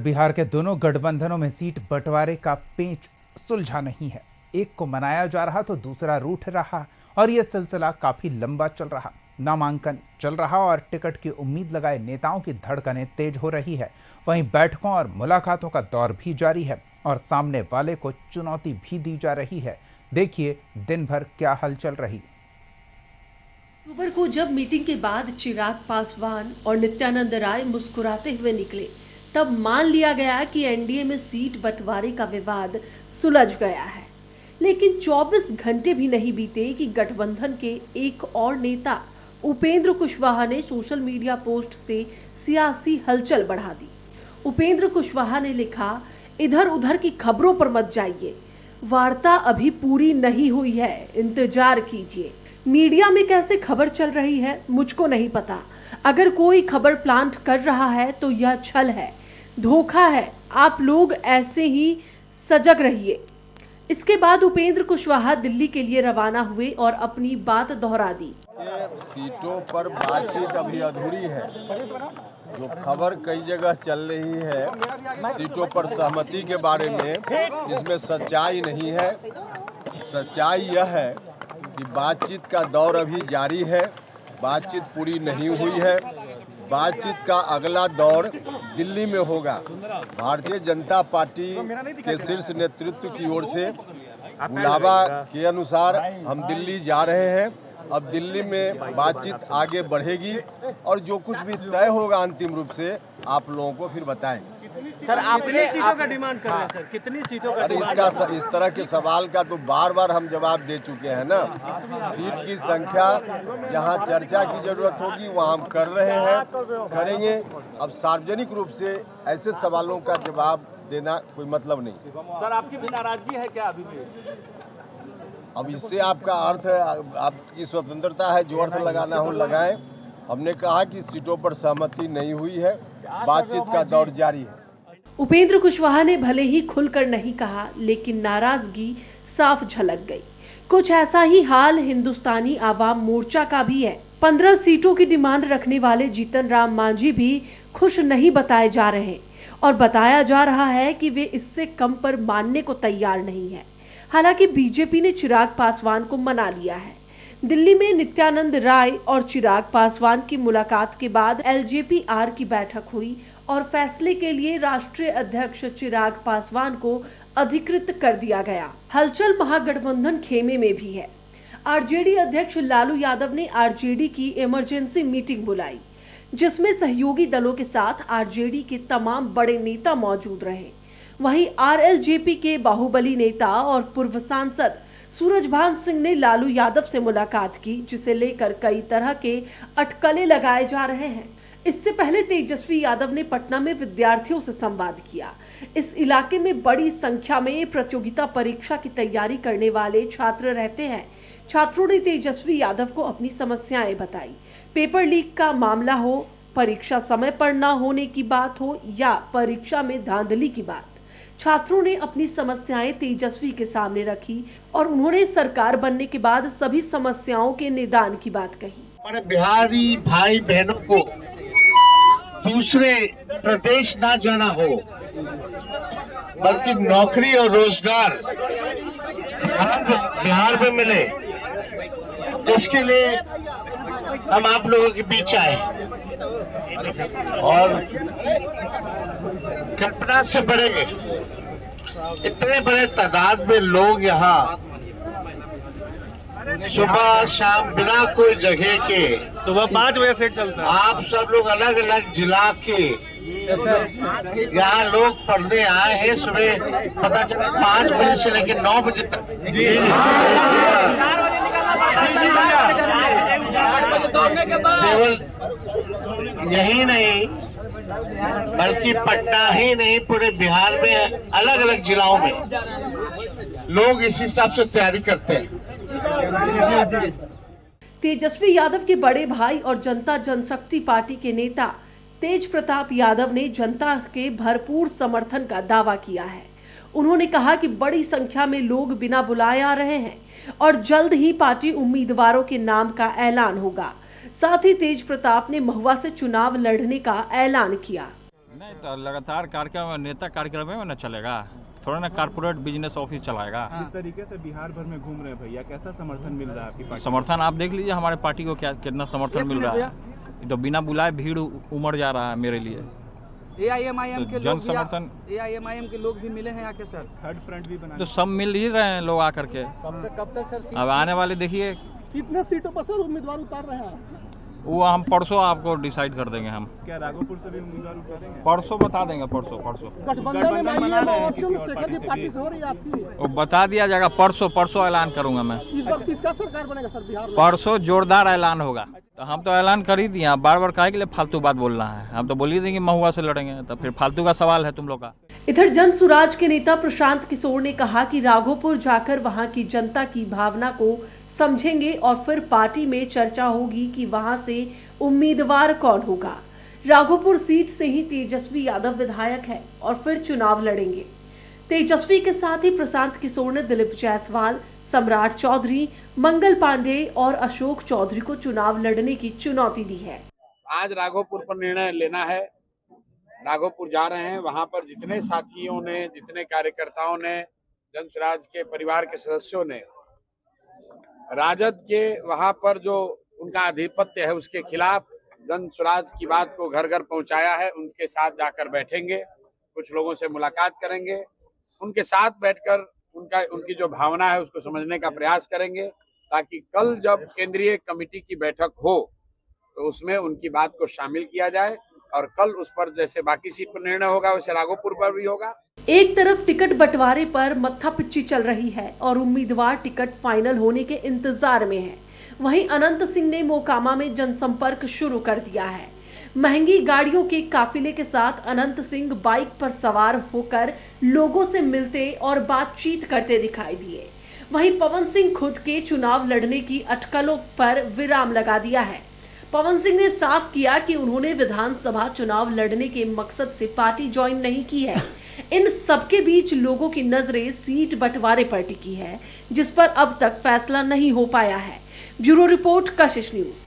बिहार के दोनों गठबंधनों में सीट बंटवारे का पेंच सुलझा नहीं है। एक को मनाया जा रहा तो दूसरा रूठ रहा और यह सिलसिला काफी लंबा चल रहा। नामांकन चल रहा और टिकट की उम्मीद लगाए नेताओं की धड़कनें तेज हो रही है। वहीं बैठकों और मुलाकातों का दौर भी जारी है और सामने वाले को चुनौती भी दी जा रही है। देखिए दिन भर क्या हलचल रही। अक्टूबर को जब मीटिंग के बाद चिराग पासवान और नित्यानंद राय मुस्कुराते हुए निकले, तब मान लिया गया कि एनडीए में सीट बंटवारे का विवाद सुलझ गया है। लेकिन 24 घंटे भी नहीं बीते कि गठबंधन के एक और नेता उपेंद्र कुशवाहा ने सोशल मीडिया पोस्ट से सियासी हलचल बढ़ा दी। उपेंद्र कुशवाहा ने लिखा, इधर उधर की खबरों पर मत जाइए, वार्ता अभी पूरी नहीं हुई है, इंतजार कीजिए। मीडिया में कैसे खबर चल रही है मुझको नहीं पता। अगर कोई खबर प्लांट कर रहा है तो यह छल है, धोखा है। आप लोग ऐसे ही सजग रहिए। इसके बाद उपेंद्र कुशवाहा दिल्ली के लिए रवाना हुए और अपनी बात दोहरा दी। सीटों पर बातचीत अभी अधूरी है। जो खबर कई जगह चल रही है सीटों पर सहमति के बारे में, इसमें सच्चाई नहीं है। सच्चाई यह है कि बातचीत का दौर अभी जारी है, बातचीत पूरी नहीं हुई है। बातचीत का अगला दौर दिल्ली में होगा। भारतीय जनता पार्टी के शीर्ष नेतृत्व की ओर से बुलावा के अनुसार हम दिल्ली जा रहे हैं। अब दिल्ली में बातचीत आगे बढ़ेगी और जो कुछ भी तय होगा अंतिम रूप से आप लोगों को फिर बताएंगे। सर आपने सीटों का डिमांड कर रहे हैं सर, कितनी सीटों का? अरे इस तरह के सवाल का तो बार बार हम जवाब दे चुके हैं ना। सीट की संख्या जहां चर्चा की जरूरत होगी वहां हम कर रहे हैं, करेंगे। अब सार्वजनिक रूप से ऐसे सवालों का जवाब देना कोई मतलब नहीं। सर आपकी भी नाराजगी है क्या अभी भी? अब इससे आपका अर्थ है, आपकी स्वतंत्रता है, जो अर्थ लगाना हो लगाएं। हमने कहा कि सीटों पर सहमति नहीं हुई है, बातचीत का दौर जारी है। उपेंद्र कुशवाहा ने भले ही खुलकर नहीं कहा, लेकिन नाराजगी साफ झलक गई। कुछ ऐसा ही हाल हिंदुस्तानी आवाम मोर्चा का भी है। 15 सीटों की डिमांड रखने वाले जीतन राम मांझी भी खुश नहीं बताए जा रहे और बताया जा रहा है कि वे इससे कम पर मानने को तैयार नहीं है। हालांकि बीजेपी ने चिराग पासवान को मना लिया है। दिल्ली में नित्यानंद राय और चिराग पासवान की मुलाकात के बाद एलजेपीआर की बैठक हुई और फैसले के लिए राष्ट्रीय अध्यक्ष चिराग पासवान को अधिकृत कर दिया गया। हलचल महागठबंधन खेमे में भी है। आरजेडी अध्यक्ष लालू यादव ने आरजेडी की इमरजेंसी मीटिंग बुलाई, जिसमें सहयोगी दलों के साथ आरजेडी के तमाम बड़े नेता मौजूद रहे। वहीं आरएलजेपी के बाहुबली नेता और पूर्व सांसद सूरजभान सिंह ने लालू यादव से मुलाकात की, जिसे लेकर कई तरह के अटकलें लगाए जा रहे हैं। इससे पहले तेजस्वी यादव ने पटना में विद्यार्थियों से संवाद किया। इस इलाके में बड़ी संख्या में प्रतियोगिता परीक्षा की तैयारी करने वाले छात्र रहते हैं। छात्रों ने तेजस्वी यादव को अपनी समस्याएं बताई। पेपर लीक का मामला हो, परीक्षा समय पर न होने की बात हो या परीक्षा में धांधली की बात, छात्रों ने अपनी समस्याएं तेजस्वी के सामने रखी और उन्होंने सरकार बनने के बाद सभी समस्याओं के निदान की बात कही। हमारे बिहारी भाई बहनों को दूसरे प्रदेश ना जाना हो, बल्कि नौकरी और रोजगार बिहार में मिले, जिसके लिए हम आप लोगों के बीच आए और कल्पना से बढ़ेंगे। इतने बड़े तादाद में लोग यहाँ सुबह शाम बिना कोई जगह के सुबह 5 बजे से चलता है। आप सब लोग अलग अलग जिला के यहाँ लोग पढ़ने आए हैं। सुबह पता चला 5 बजे से लेकर 9 बजे तक। केवल यही नहीं बल्कि पटना ही नहीं, पूरे बिहार में अलग अलग जिलाओं में लोग इस हिसाब से तैयारी करते हैं। तेजस्वी यादव के बड़े भाई और जनता जनशक्ति पार्टी के नेता तेज प्रताप यादव ने जनता के भरपूर समर्थन का दावा किया है। उन्होंने कहा कि बड़ी संख्या में लोग बिना बुलाए आ रहे हैं और जल्द ही पार्टी उम्मीदवारों के नाम का ऐलान होगा। साथ ही तेज प्रताप ने महुआ से चुनाव लड़ने का ऐलान किया। नहीं तो लगातार कार्यक्रम नेता कार्यक्रम में ना चलेगा, थोड़ा ना कारपोरेट बिजनेस ऑफिस चलाएगा। इस तरीके से बिहार भर में घूम रहे हैं भैया, कैसा समर्थन मिल रहा है आपकी पार्टी? समर्थन आप देख लीजिए हमारे पार्टी को क्या कितना समर्थन मिल रहा है। तो बिना बुलाए भीड़ उमड़ जा रहा है मेरे लिए। AIMIM के जन लोग समर्थन AIMIM के लोग भी मिले हैं आके सर। थर्ड फ्रंट भी बना तो सब मिल ही रहे हैं लोग आकर के। कब तक सर? अब आने वाले देखिए कितने सीटों पर सर उम्मीदवार उतार रहे हैं? वो हम परसों आपको डिसाइड कर देंगे। हम क्या राघोपुर से भी उम्मीदवार उतारेंगे? परसों बता देंगे, परसों गठबंधन बना रहे हैं चंद्रशेखर की पार्टी से हो रही है आपकी? वो बता दिया जाएगा परसों ऐलान करूंगा मैं। इस बार किसका सरकार बनेगा सर बिहार में? परसों जोरदार ऐलान होगा। तो हम तो ऐलान कर ही दिए, आप बार बार काहे के लिए फालतू बात बोलना है? हम तो बोल ही देंगे महुआ से लड़ेंगे, तो फिर फालतू का सवाल है तुम लोग का। इधर जन सुराज के नेता प्रशांत किशोर ने कहा कि राघोपुर जाकर वहां की जनता की भावना को समझेंगे और फिर पार्टी में चर्चा होगी कि वहां से उम्मीदवार कौन होगा। राघोपुर सीट से ही तेजस्वी यादव विधायक है और फिर चुनाव लड़ेंगे। तेजस्वी के साथ ही प्रशांत किशोर ने दिलीप जायसवाल, सम्राट चौधरी, मंगल पांडे और अशोक चौधरी को चुनाव लड़ने की चुनौती दी है। आज राघोपुर पर निर्णय लेना है। राघोपुर जा रहे हैं, वहां पर जितने साथियों ने, जितने कार्यकर्ताओं ने, जन स्वराज के परिवार के सदस्यों ने राजद के वहां पर जो उनका आधिपत्य है उसके खिलाफ जन स्वराज की बात को घर घर पहुंचाया है। उनके साथ जाकर बैठेंगे, कुछ लोगों से मुलाकात करेंगे, उनके साथ बैठकर उनकी जो भावना है उसको समझने का प्रयास करेंगे, ताकि कल जब केंद्रीय कमेटी की बैठक हो तो उसमें उनकी बात को शामिल किया जाए और कल उस पर जैसे बाकी सीट पर निर्णय होगा वैसे राघोपुर पर भी होगा। एक तरफ टिकट बंटवारे पर मत्थापिच्ची चल रही है और उम्मीदवार टिकट फाइनल होने के इंतजार में है, वहीं अनंत सिंह ने मोकामा में जनसंपर्क शुरू कर दिया है। महंगी गाड़ियों के काफिले के साथ अनंत सिंह बाइक पर सवार होकर लोगों से मिलते और बातचीत करते दिखाई दिए। वहीं पवन सिंह खुद के चुनाव लड़ने की अटकलों पर विराम लगा दिया है। पवन सिंह ने साफ किया कि उन्होंने विधानसभा चुनाव लड़ने के मकसद से पार्टी ज्वाइन नहीं की है। इन सबके बीच लोगों की नजरें सीट बंटवारे पर टिकी है, जिस पर अब तक फैसला नहीं हो पाया है। ब्यूरो रिपोर्ट, कशिश न्यूज।